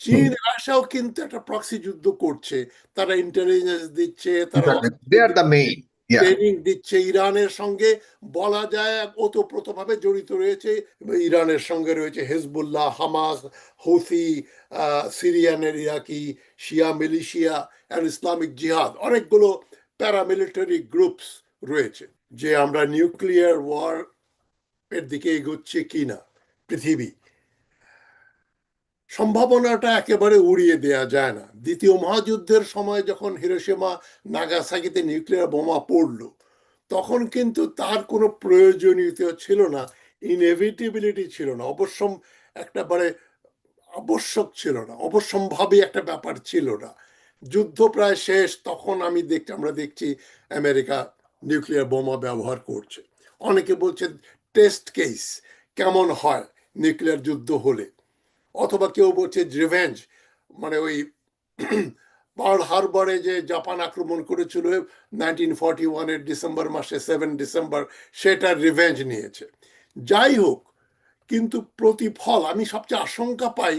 চীন রাশিয়াও কিন্তু একটা প্রক্সি যুদ্ধ করছে। তারা ইন্টেলিজেন্স দিচ্ছে, তারা Exactly. They are the main. Yeah. Training দিচ্ছে ইরানের সঙ্গে। বলা যায় ওতপ্রোতভাবে জড়িত রয়েছে। ইরানের সঙ্গে রয়েছে হেজবুল্লাহ, হামাস, হুথি, সিরিয়ানের ইরাকি, শিয়া মিলিশিয়া আর ইসলামিক জিহাদ, অনেকগুলো প্যারামিলিটারি গ্রুপস রয়েছে। যে আমরা নিউক্লিয়ার ওয়ার এর দিকে এগোচ্ছে কিনা পৃথিবী, সম্ভাবনাটা একেবারে উড়িয়ে দেয়া যায় না। দ্বিতীয় মহাযুদ্ধের সময় যখন হিরোশিমা নাগাসাকিতে নিউক্লিয়ার বোমা পড়ল, তখন কিন্তু তার কোনো প্রয়োজনীয়তা ছিল না, ইনএভিটেবিলিটি ছিল না, একেবারে আবশ্যক ছিল না, অবশ্যম্ভাবী একটা ব্যাপার ছিল না। যুদ্ধ প্রায় শেষ, তখন আমরা দেখছি আমেরিকা নিউক্লিয়ার বোমা ব্যবহার করছে। অনেকে বলছে টেস্ট কেস কেমন হয় নিউক্লিয়ার যুদ্ধ হলে, অথবা কেউ বলছে রিভেঞ্জ, মানে ওই পার্ল হারবারে যে জাপান আক্রমণ করেছিল 1941-এর ডিসেম্বর মাসে, 7 ডিসেম্বর, সেটার রিভেঞ্জ নিয়েছে। যাই হোক, কিন্তু প্রতিফল আমি সবচেয়ে আশঙ্কা পাই,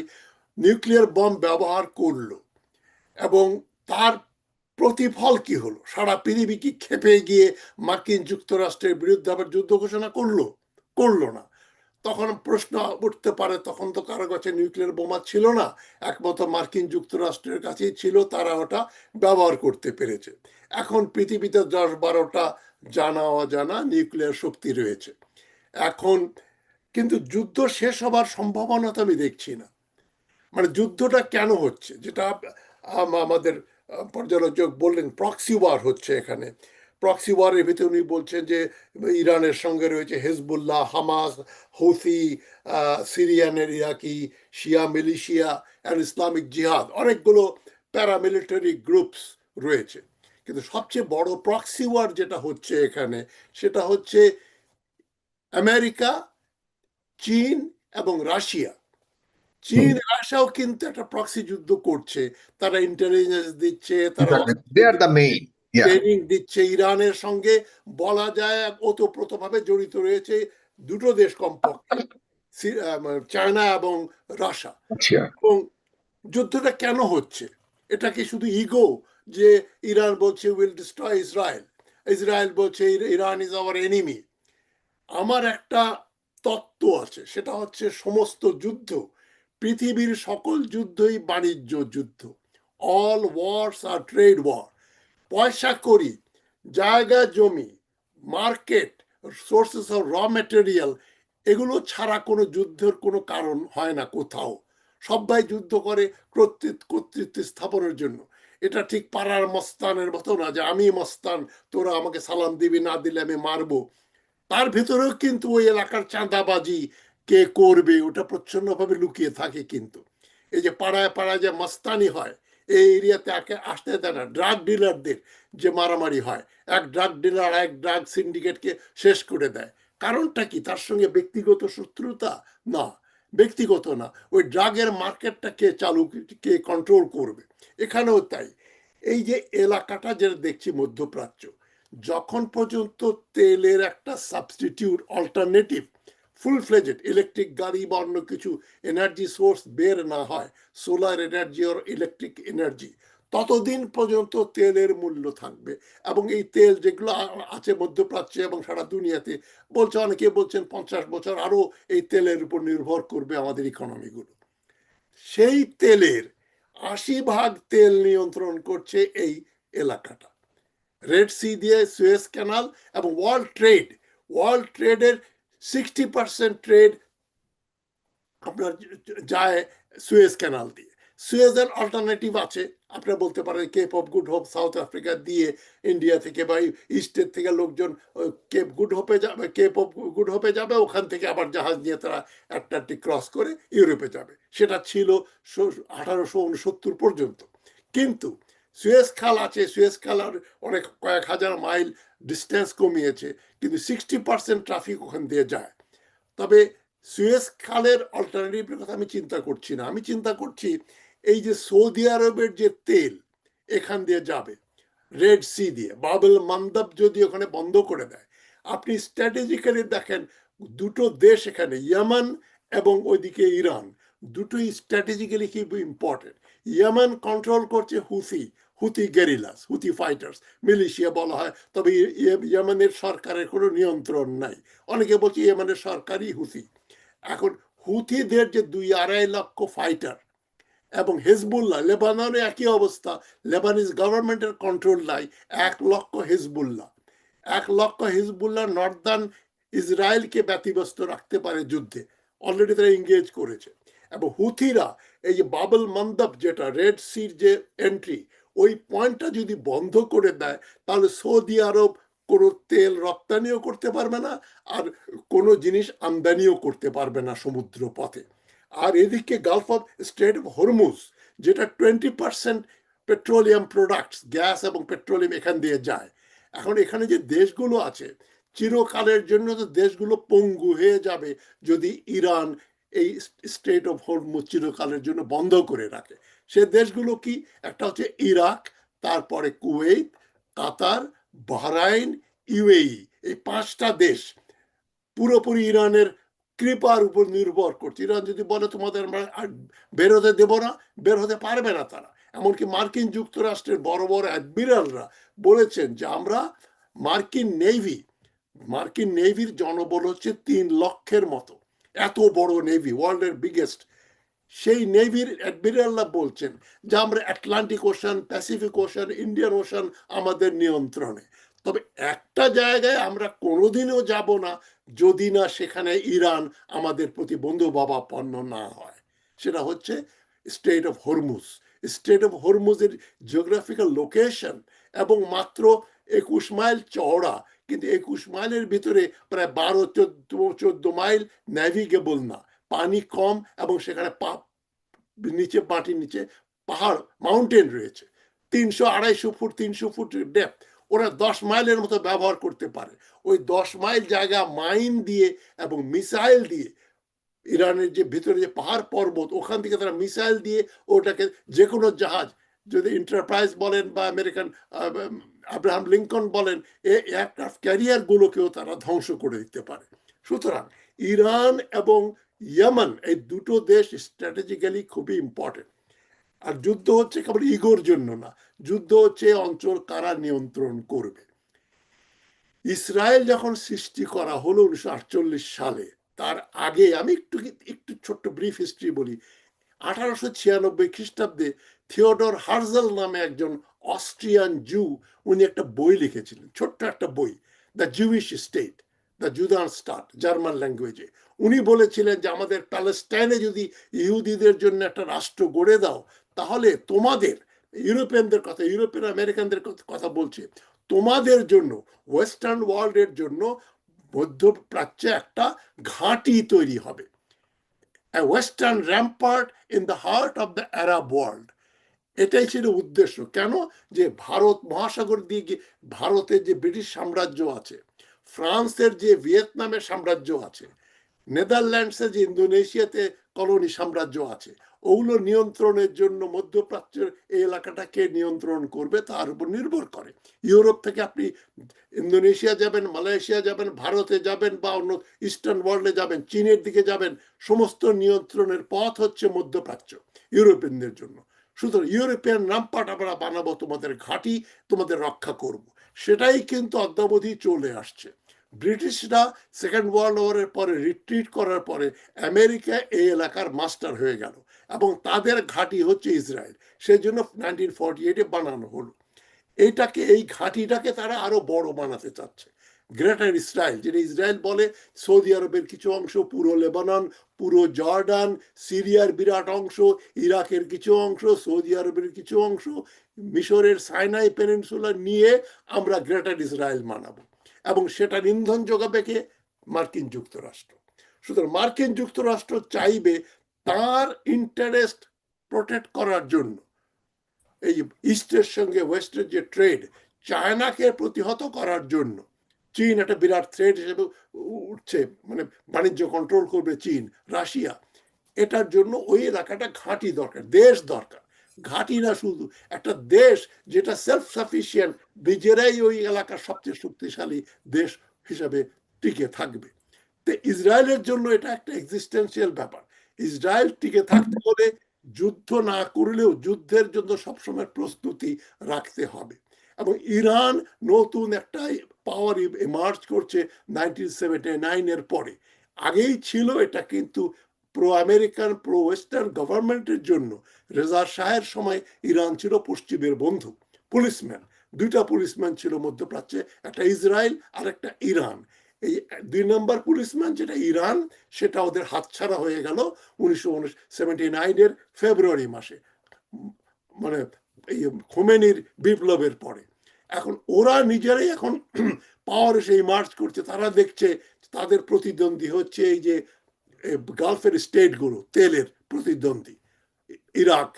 নিউক্লিয়ার বম ব্যবহার করলো এবং তার প্রতিফল কি হলো? সারা পৃথিবী কি ক্ষেপে গিয়ে মার্কিন যুক্তরাষ্ট্রের বিরুদ্ধে আবার যুদ্ধ ঘোষণা করলো? করলো না। তখন প্রশ্ন উঠতে পারে, তখন তো কারো কাছে নিউক্লিয়ার বোমা ছিল না, একমাত্র মার্কিন যুক্তরাষ্ট্রের কাছেই ছিল, তারা ওটা ব্যবহার করতে পেরেছে। এখন পৃথিবীতে 10-12টা জানা অজানা নিউক্লিয়ার শক্তি রয়েছে। এখন কিন্তু যুদ্ধ শেষ হবার সম্ভাবনা তো আমি দেখছি না। মানে যুদ্ধটা কেন হচ্ছে, যেটা আমাদের পর্যালোচক বললেন, প্রক্সি ওয়ার হচ্ছে এখানে। প্রক্সি ওয়ারের ভিতরে উনি বলছেন যে ইরানের সঙ্গে রয়েছে হেজবুল্লাহ, হামাস, হুথি, সিরিয়ানের ইরাকি, শিয়া মিলিশিয়া আর ইসলামিক জিহাদ, অনেকগুলো প্যারামিলিটারি গ্রুপস রয়েছে। কিন্তু সবচেয়ে বড় প্রক্সি ওয়ার যেটা হচ্ছে এখানে, সেটা হচ্ছে আমেরিকা, চীন এবং রাশিয়া। চীন রাশিয়াও কিন্তু একটা প্রক্সি যুদ্ধ করছে। তারা ইন্টেলিজেন্স দিচ্ছে, তারা Exactly. They are the main. Yeah. Training দিচ্ছে ইরানের সঙ্গে। বলা যায় ওতপ্রোতভাবে জড়িত রয়েছে দুটো দেশ কমপক্ষে, চায়না এবং রাশিয়া। Sure. এবং যুদ্ধটা কেন হচ্ছে? এটা কি শুধু ইগো, যে ইরান বলছে উইল ডিস্ট্রয় ইসরায়েল, ইসরায়েল বলছে ইরান ইজ আওয়ার এনিমি? আমার একটা তত্ত্ব আছে, সেটা হচ্ছে সমস্ত যুদ্ধ, পৃথিবীর সকল যুদ্ধই বাণিজ্য যুদ্ধ। অল ওয়ার্স আর ট্রেড ওয়ার। পয়সা করি, জায়গা জমি, মার্কেট, সোর্সেস অফ র ম্যাটেরিয়াল, এগুলো ছাড়া কোনো যুদ্ধের কোনো কারণ হয় না কোথাও। সবাই যুদ্ধ করে কর্তৃত্ব স্থাপনের জন্য। এটা ঠিক পাড়ার মস্তানের মতো না যে আমি মস্তান, তোরা আমাকে সালাম দিবি, না দিলে আমি মারবো। তার ভেতরেও কিন্তু ওই এলাকার চাঁদাবাজি কে করবে ওটা প্রচ্ছন্নভাবে লুকিয়ে থাকে। কিন্তু এই যে পাড়ায় পাড়ায় যে মাস্তানি হয়, এই এরিয়াতে আসতে দেয় না। ড্রাগ ডিলারদের যে মারামারি হয়, এক ড্রাগ ডিলার এক ড্রাগ সিন্ডিকেটকে শেষ করে দেয়। কারণটা কি? তার সঙ্গে ব্যক্তিগত শত্রুতা? না, ব্যক্তিগত না, ওই ড্রাগের মার্কেটটা কে কন্ট্রোল করবে। এখানেও তাই। এই যে এলাকাটা যেটা দেখছি মধ্যপ্রাচ্য, যখন পর্যন্ত তেলের একটা substitute alternative, full fledged electric গাড়ি বা অন্য কিছু এনার্জি সোর্স বের না হয়, সোলার এনার্জি আর ইলেকট্রিক এনার্জি, ততদিন পর্যন্ত তেলের মূল্য থাকবে। এবং এই তেল যেগুলো আছে মধ্যপ্রাচ্যে এবং সারা দুনিয়াতে, বলছে অনেকে বলছেন 50 বছর আরো এই তেলের উপর নির্ভর করবে আমাদের ইকোনমিগুলো। সেই তেলের 80 ভাগ তেল নিয়ন্ত্রণ করছে এই এলাকাটা। রেড সি দিয়ে সুয়েজ ক্যানাল এবং ওয়ার্ল্ড ট্রেডের 60% ট্রেড আপনার যায় সুয়েজ ক্যানাল দিয়ে। সুয়েজের অল্টারনেটিভ আছে, আপনারা বলতে পারেন Cape of Good Hope South Africa দিয়ে ইন্ডিয়া থেকে বা ইস্টের থেকে লোকজন কেপ অফ গুড হোপে যাবে, ওখান থেকে আবার জাহাজ নিয়ে তারা আটলান্টিক ক্রস করে ইউরোপে যাবে। সেটা ছিল 1869 পর্যন্ত। কিন্তু সুয়েজ খাল আছে, সুয়েজ খাল আর অনেক কয়েক হাজার মাইল ডিস্টেন্স কমিয়েছে, কিন্তু 60% ট্রাফিক ওখান দিয়ে যায়। তবে সুয়েজ খালের অল্টারনেটিভের কথা আমি চিন্তা করছি না। আমি চিন্তা করছি এই যে সৌদি আরবের যে তেল এখান দিয়ে যাবে রেড সি দিয়ে, বাবুল মান্দাব যদি ওখানে বন্ধ করে দেয়, আপনি স্ট্র্যাটেজিক্যালি দেখেন দুটো দেশ এখানে, ইয়ামান এবং ওইদিকে ইরান, দুটোই স্ট্র্যাটেজিক্যালি খুব ইম্পর্টেন্ট। ইয়েমেন কন্ট্রোল করছে হুথি গেরিলাস, হুথি ফাইটার্স, মিলিশিয়া বলা হয়, তবে ইয়েমেনের সরকারের কোনো নিয়ন্ত্রণ নাই। অনেকে বলছে ইয়েমেনের সরকারই হুথি। এখন হুথিদের যে 2-2.5 লক্ষ ফাইটার এবং হেজবুল্লাহ, লেবাননে একই অবস্থা, লেবানিজ গভর্নমেন্টের কন্ট্রোল নাই, 1 লক্ষ হেজবুল্লাহ। 1 লক্ষ হিজবুল্লাহ নর্দার্ন ইসরায়েলকে ব্যতিব্যস্ত রাখতে পারে যুদ্ধে, অলরেডি তারা এঙ্গেজ করেছে। এবং হুথিরা এই যে বাবল মন্দব, যেটা রেড সির যে এন্ট্রি, ওই পয়েন্টটা যদি বন্ধ করে দেয়, তাহলে সৌদি আরব কোনো তেল রপ্তানিও করতে পারবে না, আর কোনো জিনিস আমদানিও করতে পারবে না সমুদ্র পথে। আর এদিকে Gulf of straight of Hormuz, যেটা 20% পেট্রোলিয়াম প্রোডাক্টস, গ্যাস এবং পেট্রোলিয়াম এখান দিয়ে যায়। এখন এখানে যে দেশগুলো আছে, চিরকালের জন্য তো দেশগুলো পঙ্গু হয়ে যাবে যদি ইরান এই স্টেট অফ হরমুজ চিরকালের জন্য বন্ধ করে রাখে। সে দেশগুলো কি? একটা হচ্ছে ইরাক, তারপরে কুয়েত, কাতার, বাহরাইন, ইউএই। এই 5টা দেশ পুরোপুরি ইরানের কৃপার উপর নির্ভর করছে। ইরান যদি বলে তোমাদের আমরা বের হতে দেব না, বের হতে পারবে না তারা। এমনকি মার্কিন যুক্তরাষ্ট্রের বড় বড় অ্যাডমিরালরা বলেছেন যে আমরা মার্কিন নেভির জনবল হচ্ছে 3 লক্ষের মতো, এত বড় নেভি, ওয়ার্ল্ডের বিগেস্ট। সেই নেভির অ্যাডমিরালরা বলছেন যে আমরা Atlantic ocean, Pacific ocean, Indian ocean আমাদের নিয়ন্ত্রণে। তবে একটা জায়গায় আমরা কোনোদিনও যাব না যদি না সেখানে ইরান আমাদের প্রতি বন্ধুভাবাপন্ন না হয়, সেটা হচ্ছে strait of Hormuz. Strait of হরমুজের জিওগ্রাফিক্যাল লোকেশন এবং মাত্র 21 মাইল চওড়া, কিন্তু 21 মাইলের ভিতরে প্রায় 12-14 মাইল ন্যাভিগেবল না, পানি কম, এবং সেখানে নিচে, মাটির নিচে পাহাড়, মাউন্টেন রয়েছে, 300-250 ফুট, 300 ফুট ডেপথ। ওরা 10 মাইলের মতো ব্যবহার করতে পারে। ওই 10 মাইল জায়গা মাইন দিয়ে এবং মিসাইল দিয়ে, ইরানের যে ভিতরে যে পাহাড় পর্বত, ওখান থেকে তারা মিসাইল দিয়ে ওটাকে, যে কোনো জাহাজ, যদি এন্টারপ্রাইজ বলেন বা আমেরিকান আব্রাহাম লিঙ্কন বলেন, এয়ারক্রাফট ক্যারিয়ার গুলোকেও তারা ধ্বংস করে দিতে পারে। সুতরাং ইরান এবং ইয়েমেন, এই দুটো দেশ স্ট্র্যাটেজিক্যালি খুবই ইম্পর্টেন্ট। আর যুদ্ধ হচ্ছে কেবল ইগোর জন্য না, যুদ্ধ হচ্ছে অঞ্চল কারা নিয়ন্ত্রণ করবে। ইসরায়েল যখন সৃষ্টি করা হলো 1948 সালে, তার আগে আমি একটু ছোট্ট ব্রিফ হিস্ট্রি বলি। 1896 খ্রিস্টাব্দে থিওডর হার্জেল নামে একজন অস্ট্রিয়ান জু, উনি একটা বই লিখেছিলেন, ছোট্ট একটা বই, দ্য জুইশ স্টেট, দ্য জুদান স্টার্ট, জার্মান ল্যাঙ্গুয়েজে। উনি বলেছিলেন যে আমাদের প্যালেস্টাইনে যদি ইহুদিদের জন্য একটা রাষ্ট্র গড়ে দাও, তাহলে তোমাদের, ইউরোপিয়ানদের কথা, ইউরোপিয়ান আমেরিকানদের কথা বলছে, তোমাদের জন্য, ওয়েস্টার্ন ওয়ার্ল্ডের জন্য মধ্যপ্রাচ্যে একটা ঘাঁটি তৈরি হবে, a western rampart in the heart of the Arab world. এটাই ছিল উদ্দেশ্য। কেন? যে ভারত মহাসাগর দিয়ে ভারতের যে ব্রিটিশ সাম্রাজ্য আছে, ফ্রান্সের যে ভিয়েতনামের সাম্রাজ্য আছে, নেদারল্যান্ডসে যে ইন্দোনেশিয়াতে কলোনি সাম্রাজ্য আছে, ওগুলো নিয়ন্ত্রণের জন্য মধ্যপ্রাচ্যের এই এলাকাটাকে নিয়ন্ত্রণ করবে, তার উপর নির্ভর করে। ইউরোপ থেকে আপনি ইন্দোনেশিয়া যাবেন, মালয়েশিয়া যাবেন, ভারতে যাবেন, বা অন্য ইস্টার্ন ওয়ার্ল্ডে যাবেন, চীনের দিকে যাবেন, সমস্ত নিয়ন্ত্রণের পথ হচ্ছে মধ্যপ্রাচ্য ইউরোপিয়ানদের জন্য। সুতরাং ইউরোপিয়ান রামপাট আমরা বানাবো, তোমাদের ঘাঁটি, তোমাদের রক্ষা করব। সেটাই কিন্তু অদ্যাবধি চলে আসছে। ব্রিটিশরা সেকেন্ড ওয়ার্ল্ড ওয়ারের পরে রিট্রিট করার পরে আমেরিকা এই এলাকার মাস্টার হয়ে গেল, এবং তাদের ঘাঁটি হচ্ছে ইসরায়েল। সেই জন্য 1948 বানানো হলো এই ঘাঁটিটাকে তারা আরো বড় বানাতে চাচ্ছে, গ্রেটার ইসরায়েল, যেটা ইসরায়েল বলে সৌদি আরবের কিছু অংশ, পুরো লেবানন, পুরো জর্ডান, সিরিয়ার বিরাট অংশ, ইরাকের কিছু অংশ, সৌদি আরবের কিছু অংশ, মিশরের সাইনাই পেনিনসুলা নিয়ে আমরা গ্রেটার ইসরায়েল বানাবো, এবং সেটার ইন্ধন যোগাবে কে? মার্কিন যুক্তরাষ্ট্র। সুতরাং মার্কিন যুক্তরাষ্ট্র চাইবে তার ইন্টারেস্ট প্রোটেক্ট করার জন্য এই ইস্টের সঙ্গে ওয়েস্টের যে ট্রেড, চায়নাকে প্রতিহত করার জন্য, চীন একটা বিরাট থ্রেট হিসেবে উঠছে, মানে বাণিজ্য কন্ট্রোল করবে চীন, রাশিয়া, এটার জন্য ওই এলাকাটা ঘাঁটি দরকার, দেশ দরকার। ঘাঁটি না শুধু, একটা দেশ যেটা সেলফ সাফিসিয়েন্ট, নিজেরাই ওই এলাকার সবচেয়ে শক্তিশালী দেশ হিসাবে টিকে থাকবে। তো ইসরায়েলের জন্য এটা একটা এক্সিস্টেন্সিয়াল ব্যাপার। ইসরায়েল টিকে থাকতে হলে যুদ্ধ না করলেও যুদ্ধের জন্য সবসময় প্রস্তুতি রাখতে হবে। এবং ইরান নতুন একটা পাওয়ার এমার্জ করছে 1979 এর পরে, আগেই ছিল এটা, কিন্তু প্রো আমেরিকান প্রো ওয়েস্টার্ন গভর্নমেন্টের জন্য রেজা শাহের সময় ইরান ছিল পশ্চিমের বন্ধু, পুলিশম্যান, দুইটা পুলিশম্যান ছিল মধ্যপ্রাচ্যে, একটা ইসরায়েল আর একটা ইরান। এই 2 নম্বর পুলিশম্যান যেটা ইরান, সেটা ওদের হাতছাড়া হয়ে গেল 1979 এর ফেব্রুয়ারি মাসে, মানে এই খোমেনির বিপ্লবের পরে। এখন ওরা নিজেরাই এখন পাওয়ার এসে মার্চ করছে, তারা দেখছে তাদের প্রতিদ্বন্দ্বী হচ্ছে এই যে গালফের স্টেটগুলো, তেলের প্রতিদ্বন্দ্বী, ইরাক,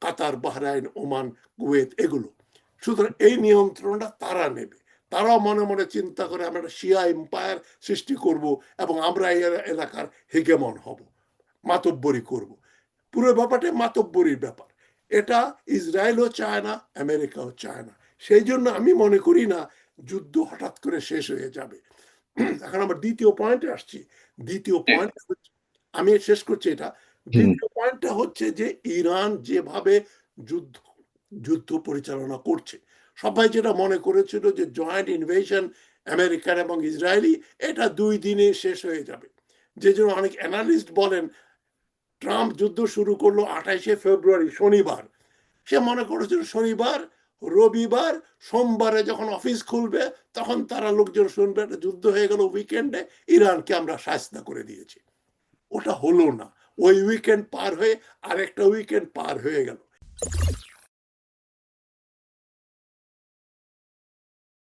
কাতার, বাহরাইন, ওমান, কুয়েত, এগুলো। সুতরাং এই নিয়ন্ত্রণটা তারা নেবে। তারাও মনে মনে চিন্তা করে আমরা একটা শিয়া এম্পায়ার সৃষ্টি করব এবং আমরা এই এলাকার হেগেমন হব, মাতব্বরি করব। পুরো ব্যাপারটা মাতব্বরির ব্যাপার। এটা ইসরায়েলও চায় না, আমেরিকাও চায় না। সেই জন্য আমি মনে করি না যুদ্ধ হঠাৎ করে শেষ হয়ে যাবে। এখন আমার দ্বিতীয় পয়েন্টে আসছি। দ্বিতীয় পয়েন্ট, আমি শেষ করছি এটা। দ্বিতীয় পয়েন্টটা হচ্ছে যে ইরান যেভাবে যুদ্ধ যুদ্ধ পরিচালনা করছে, সবাই যেটা মনে করেছিল যে জয়েন্ট ইনভেশন আমেরিকান এবং ইসরায়েলি, এটা 2 দিনে শেষ হয়ে যাবে। যে জন্য অনেক অ্যানালিস্ট বলেন ট্রাম্প যুদ্ধ শুরু করলো 28শে ফেব্রুয়ারি শনিবার, সে মনে করেছিল শনিবার, রবিবার, সোমবারে যখন অফিস খুলবে তখন তারা লোকজন শুনবে একটা যুদ্ধ হয়ে গেল উইকেন্ডে, ইরানকে আমরা শায়েস্তা করে দিয়েছি। ওটা হলো না। ওই উইকেন্ড পার হয়ে আরেকটা উইকেন্ড পার হয়ে গেল।